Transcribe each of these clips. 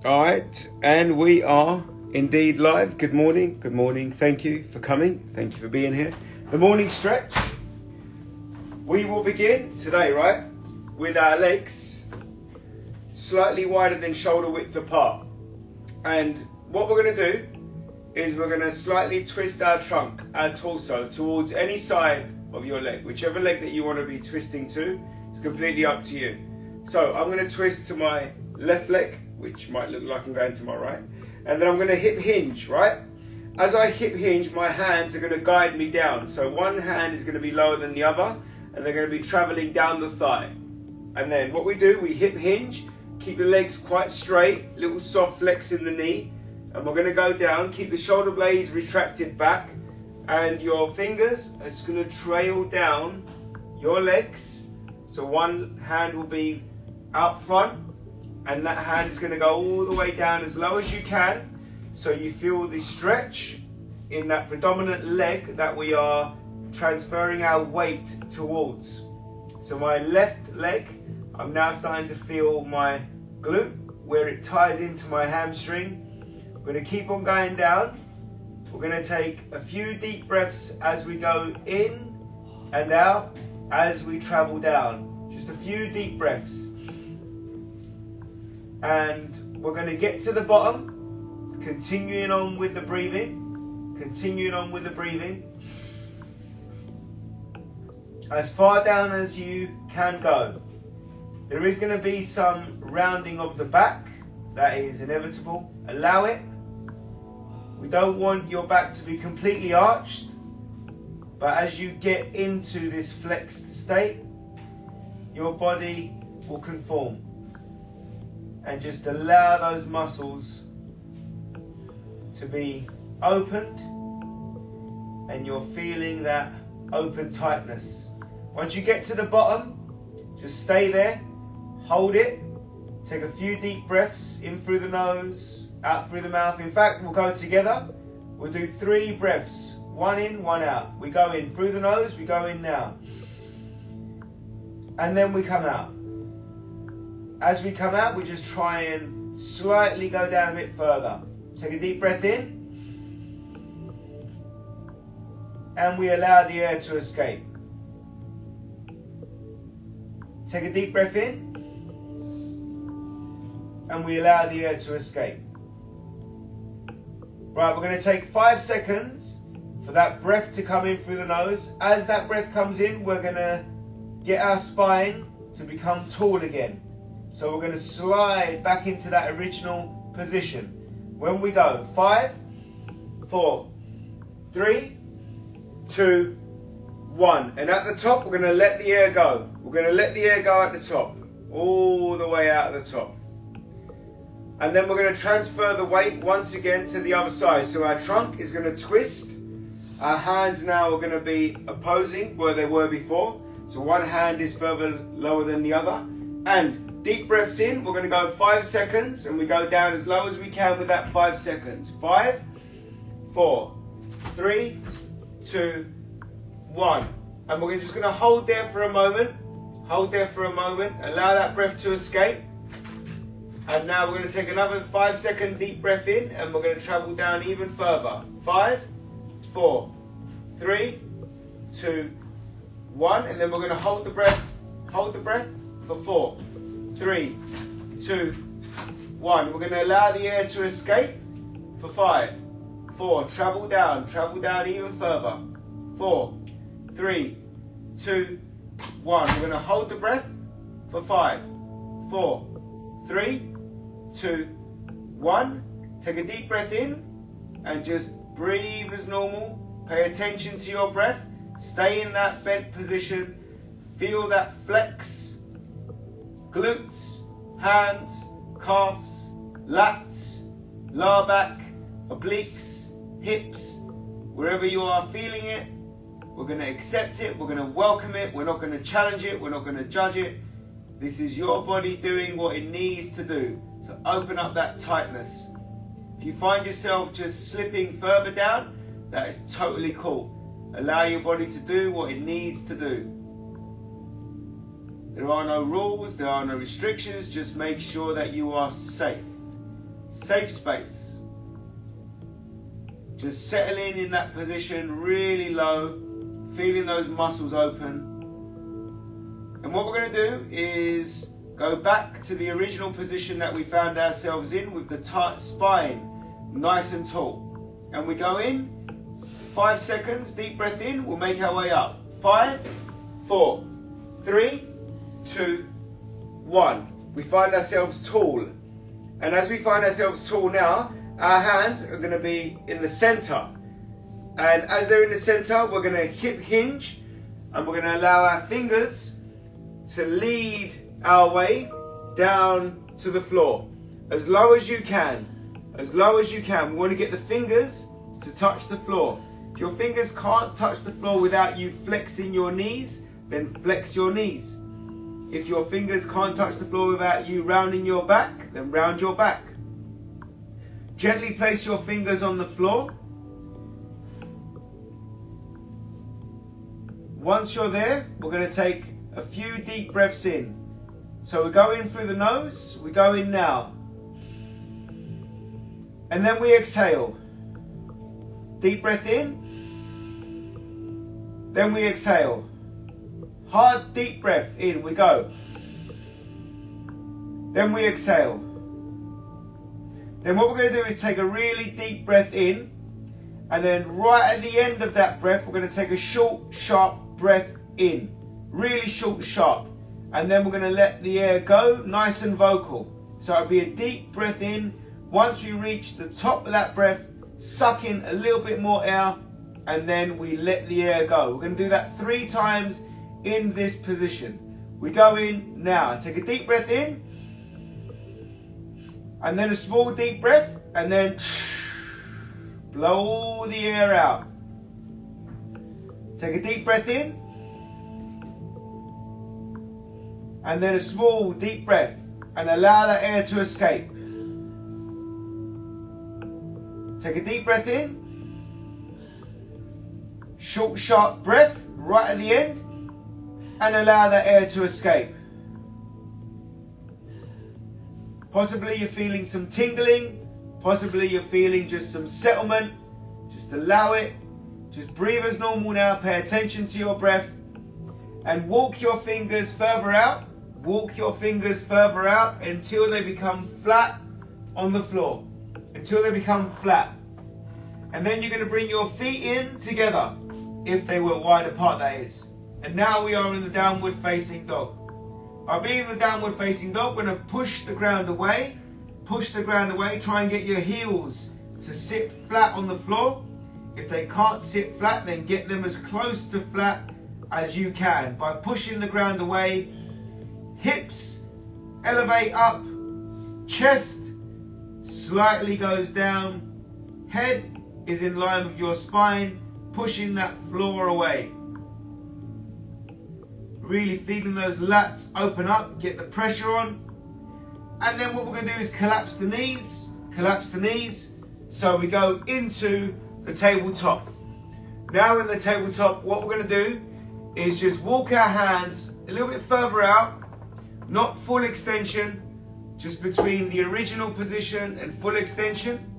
All right, and we are indeed live. Good morning, good morning. Thank you for coming. Thank you for being here. The morning stretch. We will begin today, right, with our legs slightly wider than shoulder width apart. And what we're going to do is we're going to slightly twist our trunk, our torso, towards any side of your leg. Whichever leg that you want to be twisting to, it's completely up to you. So I'm going to twist to my left leg, which might look like I'm going to my right. And then I'm going to hip hinge, right? As I hip hinge, my hands are going to guide me down. So one hand is going to be lower than the other, and they're going to be traveling down the thigh. And then what we do, we hip hinge, keep the legs quite straight, little soft flex in the knee, and we're going to go down, keep the shoulder blades retracted back, and your fingers are just going to trail down your legs. So one hand will be out front, and that hand is going to go all the way down as low as you can, so you feel the stretch in that predominant leg that we are transferring our weight towards. So my left leg, I'm now starting to feel my glute where it ties into my hamstring. We're going to keep on going down. We're going to take a few deep breaths as we go in and out as we travel down. Just a few deep breaths. And we're going to get to the bottom, continuing on with the breathing, as far down as you can go. There is going to be some rounding of the back, that is inevitable. Allow it. We don't want your back to be completely arched, but as you get into this flexed state, your body will conform. And just allow those muscles to be opened, and you're feeling that open tightness. Once you get to the bottom, just stay there, hold it, take a few deep breaths in through the nose, out through the mouth. In fact, we'll go together. We'll do 3 breaths, 1 in, 1 out. We go in through the nose, we go in now, and then we come out. As we come out, we just try and slightly go down a bit further. Take a deep breath in, and we allow the air to escape. Take a deep breath in, and we allow the air to escape. Right, we're going to take 5 seconds for that breath to come in through the nose. As that breath comes in, we're going to get our spine to become tall again. So we're going to slide back into that original position. When we go, 5, 4, 3, 2, 1. And at the top, we're going to let the air go. We're going to let the air go at the top, all the way out at the top. And then we're going to transfer the weight once again to the other side. So our trunk is going to twist. Our hands now are going to be opposing where they were before. So one hand is further lower than the other. And deep breaths in, we're going to go 5 seconds, and we go down as low as we can with that 5 seconds. 5, 4, 3, 2, 1. And we're just going to hold there for a moment. Hold there for a moment. Allow that breath to escape. And now we're going to take another 5-second deep breath in, and we're going to travel down even further. 5, 4, 3, 2, 1. And then we're going to hold the breath. Hold the breath for 4, 3, 2, 1. We're going to allow the air to escape for 5, 4. Travel down even further. 4, 3, 2, 1. We're going to hold the breath for 5, 4, 3, 2, 1. Take a deep breath in and just breathe as normal. Pay attention to your breath. Stay in that bent position. Feel that flex. Glutes, hands, calves, lats, lower back, obliques, hips. Wherever you are feeling it, we're going to accept it. We're going to welcome it. We're not going to challenge it. We're not going to judge it. This is your body doing what it needs to do. So open up that tightness. If you find yourself just slipping further down, that is totally cool. Allow your body to do what it needs to do. There are no rules, there are no restrictions, just make sure that you are safe. safe space. Just settling in that position really low, feeling those muscles open. And what we're going to do is go back to the original position that we found ourselves in with the tight spine nice and tall. And we go in, 5 seconds, deep breath in, we'll make our way up. 5, 4, 3, 2, 1. We find ourselves tall. And as we find ourselves tall now, our hands are going to be in the center. And as they're in the center, we're going to hip hinge and we're going to allow our fingers to lead our way down to the floor. As low as you can. As low as you can. We want to get the fingers to touch the floor. If your fingers can't touch the floor without you flexing your knees, then flex your knees. If your fingers can't touch the floor without you rounding your back, then round your back. Gently place your fingers on the floor. Once you're there, we're going to take a few deep breaths in. So we go in through the nose, we go in now. And then we exhale. Deep breath in. Then we exhale. Hard deep breath in, we go. Then we exhale. Then what we're going to do is take a really deep breath in. And then right at the end of that breath, we're going to take a short, sharp breath in. Really short, sharp. And then we're going to let the air go, nice and vocal. So it'll be a deep breath in. Once we reach the top of that breath, suck in a little bit more air, and then we let the air go. We're going to do that 3 times in this position. We go in now. Take a deep breath in, and then a small deep breath, and then blow all the air out. Take a deep breath in, and then a small deep breath, and allow that air to escape. Take a deep breath in, short sharp breath right at the end, and allow that air to escape. Possibly you're feeling some tingling, possibly you're feeling just some settlement. Just allow it, just breathe as normal now, pay attention to your breath, and walk your fingers further out. Walk your fingers further out until they become flat on the floor. Until they become flat. And then you're going to bring your feet in together, if they were wide apart, that is. And now we are in the downward facing dog. By being in the downward facing dog, we're going to push the ground away. Push the ground away. Try and get your heels to sit flat on the floor. If they can't sit flat, then get them as close to flat as you can. By pushing the ground away, hips elevate up, chest slightly goes down, head is in line with your spine, pushing that floor away. Really feeling those lats open up, get the pressure on. And then what we're going to do is collapse the knees, collapse the knees. So we go into the tabletop. Now in the tabletop, what we're going to do is just walk our hands a little bit further out, not full extension, just between the original position and full extension.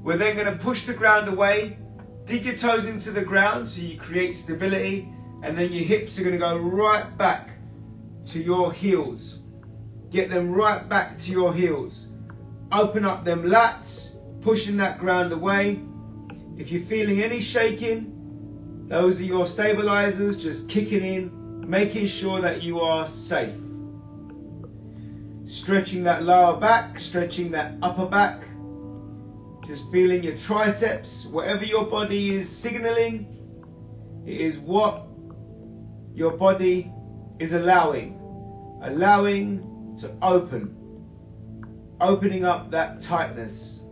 We're then going to push the ground away, dig your toes into the ground so you create stability, and then your hips are going to go right back to your heels. Get them right back to your heels. Open up them lats, pushing that ground away. If you're feeling any shaking, those are your stabilizers just kicking in, making sure that you are safe. Stretching that lower back, stretching that upper back. Just feeling your triceps, whatever your body is signaling, it is what your body is allowing. Allowing to open. Opening up that tightness.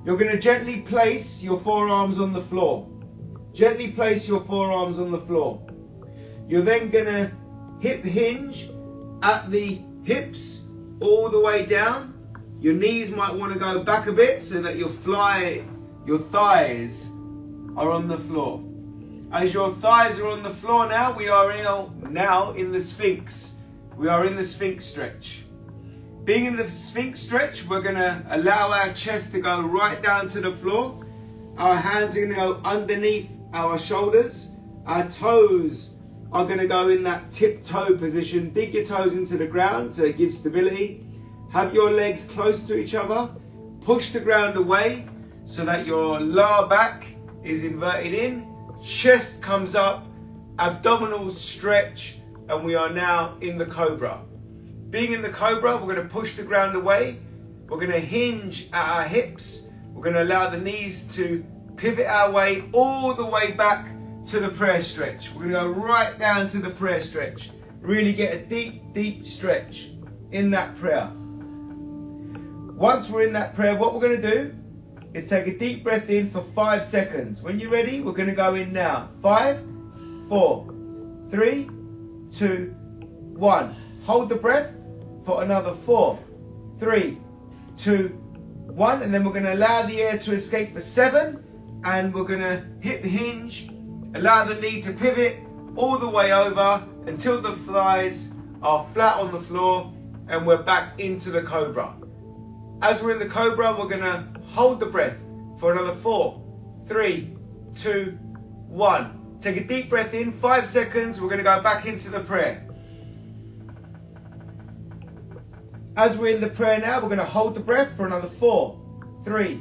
You're going to gently place your forearms on the floor. Gently place your forearms on the floor. You're then going to hip hinge at the hips all the way down. Your knees might want to go back a bit so that your thighs are on the floor. As your thighs are on the floor now, we are now in the Sphinx. We are in the Sphinx Stretch. Being in the Sphinx stretch, we're going to allow our chest to go right down to the floor. Our hands are going to go underneath our shoulders. Our toes are going to go in that tip-toe position. Dig your toes into the ground to give stability. Have your legs close to each other. Push the ground away so that your lower back is inverted in. Chest comes up, abdominal stretch, and we are now in the Cobra. Being in the Cobra, we're going to push the ground away. We're going to hinge at our hips. We're going to allow the knees to pivot our way all the way back to the prayer stretch. We're going to go right down to the prayer stretch. Really get a deep, deep stretch in that prayer. Once we're in that prayer, what we're going to do is take a deep breath in for 5 seconds. When you're ready, we're going to go in now. 5, 4, 3, 2, 1. Hold the breath for another 4, 3, 2, 1. And then we're going to allow the air to escape for 7. And we're going to hit the hinge, allow the knee to pivot all the way over until the thighs are flat on the floor and we're back into the Cobra. As we're in the Cobra, we're going to hold the breath for another 4, 3, 2, 1. Take a deep breath in, 5 seconds. We're going to go back into the prayer. As we're in the prayer now, we're going to hold the breath for another 4, 3,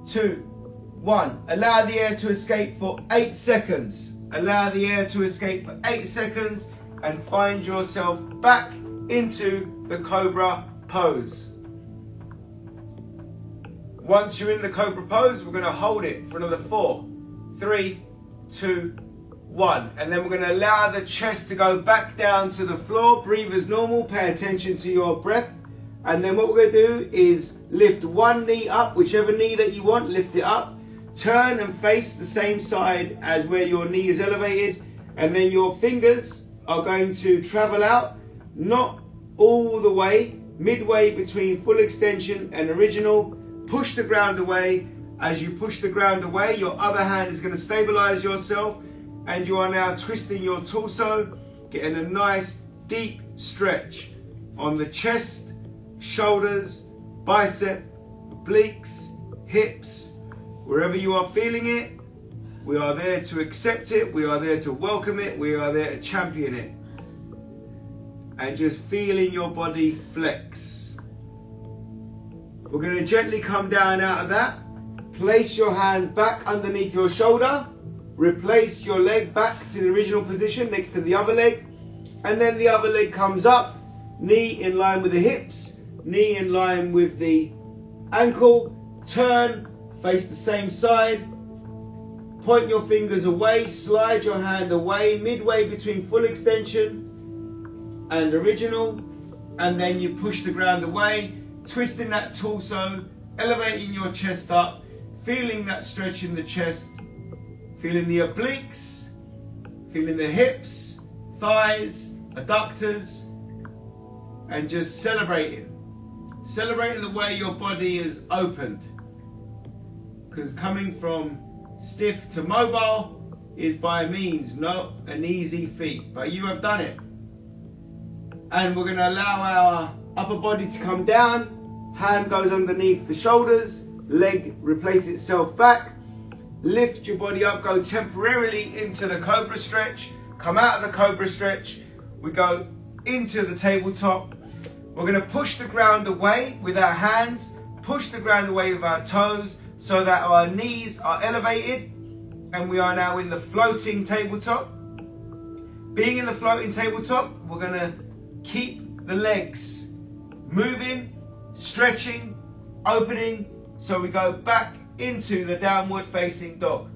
2, 1. Allow the air to escape for 8 seconds. Allow the air to escape for 8 seconds and find yourself back into the Cobra pose. Once you're in the Cobra pose, we're going to hold it for another 4, 3, 2, 1. And then we're going to allow the chest to go back down to the floor. Breathe as normal. Pay attention to your breath. And then what we're going to do is lift one knee up, whichever knee that you want, lift it up. Turn and face the same side as where your knee is elevated. And then your fingers are going to travel out, not all the way, midway between full extension and original. Push the ground away. As you push the ground away, your other hand is going to stabilize yourself. And you are now twisting your torso, getting a nice deep stretch on the chest, shoulders, bicep, obliques, hips. Wherever you are feeling it, we are there to accept it. We are there to welcome it. We are there to champion it. And just feeling your body flex. We're going to gently come down out of that. Place your hand back underneath your shoulder. Replace your leg back to the original position next to the other leg. And then the other leg comes up. Knee in line with the hips. Knee in line with the ankle. Turn, face the same side. Point your fingers away. Slide your hand away. Midway between full extension and original. And then you push the ground away. Twisting that torso. Elevating your chest up. Feeling that stretch in the chest. Feeling the obliques, feeling the hips, thighs, adductors, and just celebrating. Celebrating the way your body is opened. Because coming from stiff to mobile is by means not an easy feat, but you have done it. And we're going to allow our upper body to come down. Hand goes underneath the shoulders, leg replaces itself back. Lift your body up, go temporarily into the Cobra stretch. Come out of the Cobra stretch. We go into the tabletop. We're going to push the ground away with our hands. Push the ground away with our toes so that our knees are elevated. And we are now in the floating tabletop. Being in the floating tabletop, we're going to keep the legs moving, stretching, opening. So we go back into the downward facing dog.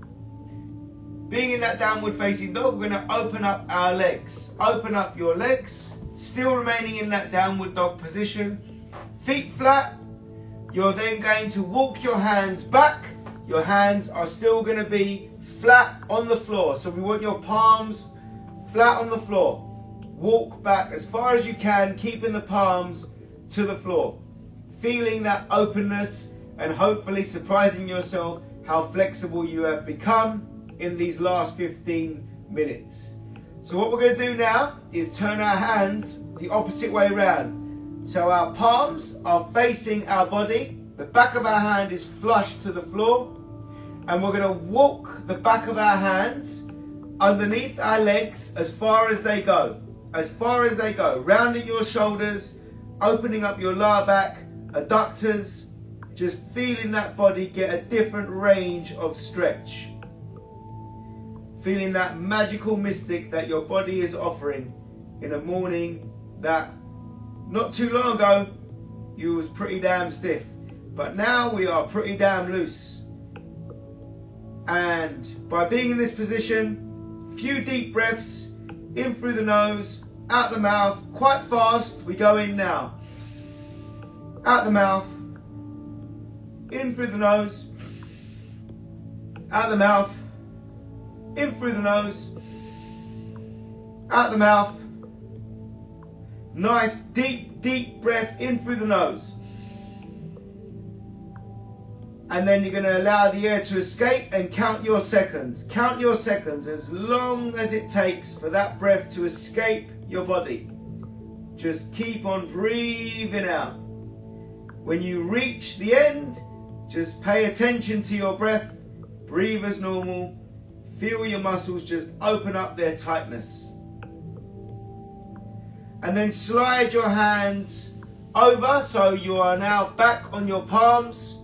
Being in that downward facing dog, we're going to open up our legs. Open up your legs, still remaining in that downward dog position. Feet flat. You're then going to walk your hands back. Your hands are still going to be flat on the floor. So we want your palms flat on the floor. Walk back as far as you can, keeping the palms to the floor. Feeling that openness and hopefully surprising yourself how flexible you have become in these last 15 minutes. So what we're going to do now is turn our hands the opposite way around. So our palms are facing our body. The back of our hand is flush to the floor. And we're going to walk the back of our hands underneath our legs as far as they go. As far as they go. Rounding your shoulders, opening up your lower back, adductors. Just feeling that body get a different range of stretch. Feeling that magical mystic that your body is offering in a morning that not too long ago you was pretty damn stiff. But now we are pretty damn loose. And by being in this position, few deep breaths, in through the nose, out the mouth, quite fast. We go in now. Out the mouth, in through the nose, out the mouth, in through the nose, out the mouth. Nice deep breath in through the nose. And then you're going to allow the air to escape and count your seconds. Count your seconds as long as it takes for that breath to escape your body. Just keep on breathing out. When you reach the end, just pay attention to your breath. Breathe as normal. Feel your muscles just open up their tightness. And then slide your hands over so you are now back on your palms.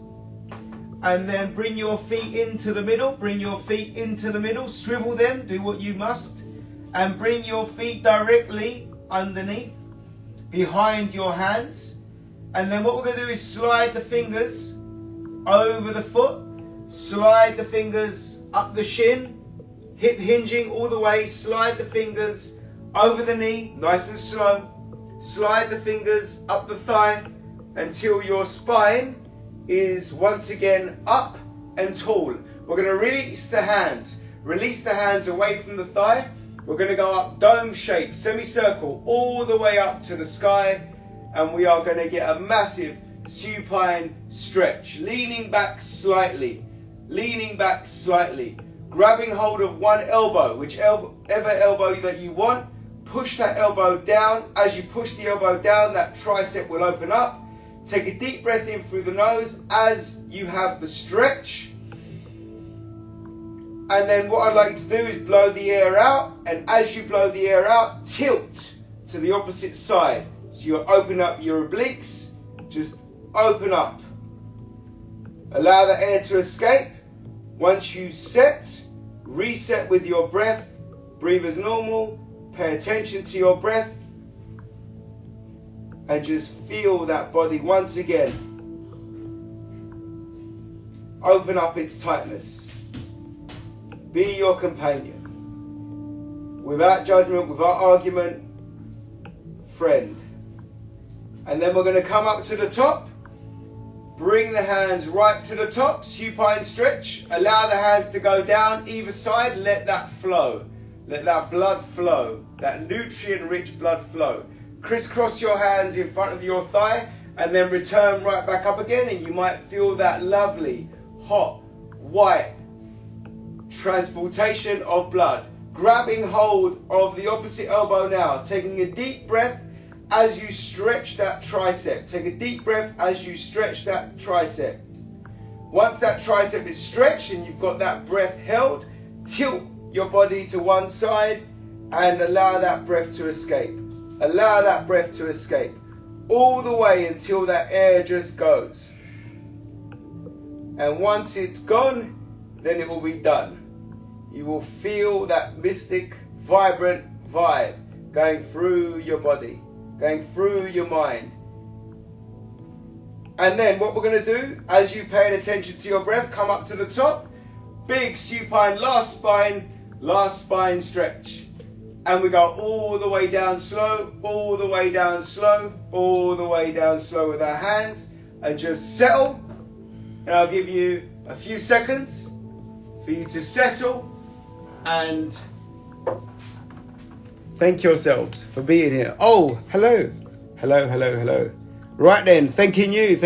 And then bring your feet into the middle. Bring your feet into the middle. Swivel them. Do what you must. And bring your feet directly underneath, behind your hands. And then what we're going to do is slide the fingers over the foot. Slide the fingers up the shin. Hip hinging all the way. Slide the fingers over the knee. Nice and slow. Slide the fingers up the thigh until your spine is once again up and tall. We're going to release the hands. Release the hands away from the thigh. We're going to go up dome shape, semicircle, all the way up to the sky. And we are going to get a massive supine stretch. Leaning back slightly. Leaning back slightly. Grabbing hold of one elbow, whichever elbow that you want. Push that elbow down. As you push the elbow down, that tricep will open up. Take a deep breath in through the nose as you have the stretch. And then what I'd like you to do is blow the air out. And as you blow the air out, tilt to the opposite side. So you open up your obliques. Just open up. Allow the air to escape. Once you set, reset with your breath. Breathe as normal. Pay attention to your breath. And just feel that body once again open up its tightness. Be your companion. Without judgment, without argument, friend. And then we're going to come up to the top. Bring the hands right to the top. Supine stretch. Allow the hands to go down either side. Let that flow. Let that blood flow. That nutrient-rich blood flow. Crisscross your hands in front of your thigh and then return right back up again, and you might feel that lovely, hot, white transportation of blood. Grabbing hold of the opposite elbow now, taking a deep breath as you stretch that tricep. Take a deep breath as you stretch that tricep. Once that tricep is stretched and you've got that breath held, tilt your body to one side and allow that breath to escape. Allow that breath to escape all the way until that air just goes. And once it's gone, then it will be done. You will feel that mystic, vibrant vibe going through your body, going through your mind. And then what we're going to do, as you're paying attention to your breath, come up to the top. Big supine, last spine stretch. And we go all the way down slow, all the way down slow, all the way down slow with our hands. And just settle. And I'll give you a few seconds for you to settle and thank yourselves for being here. Oh, hello. Hello, hello, hello. Right then, thanking you.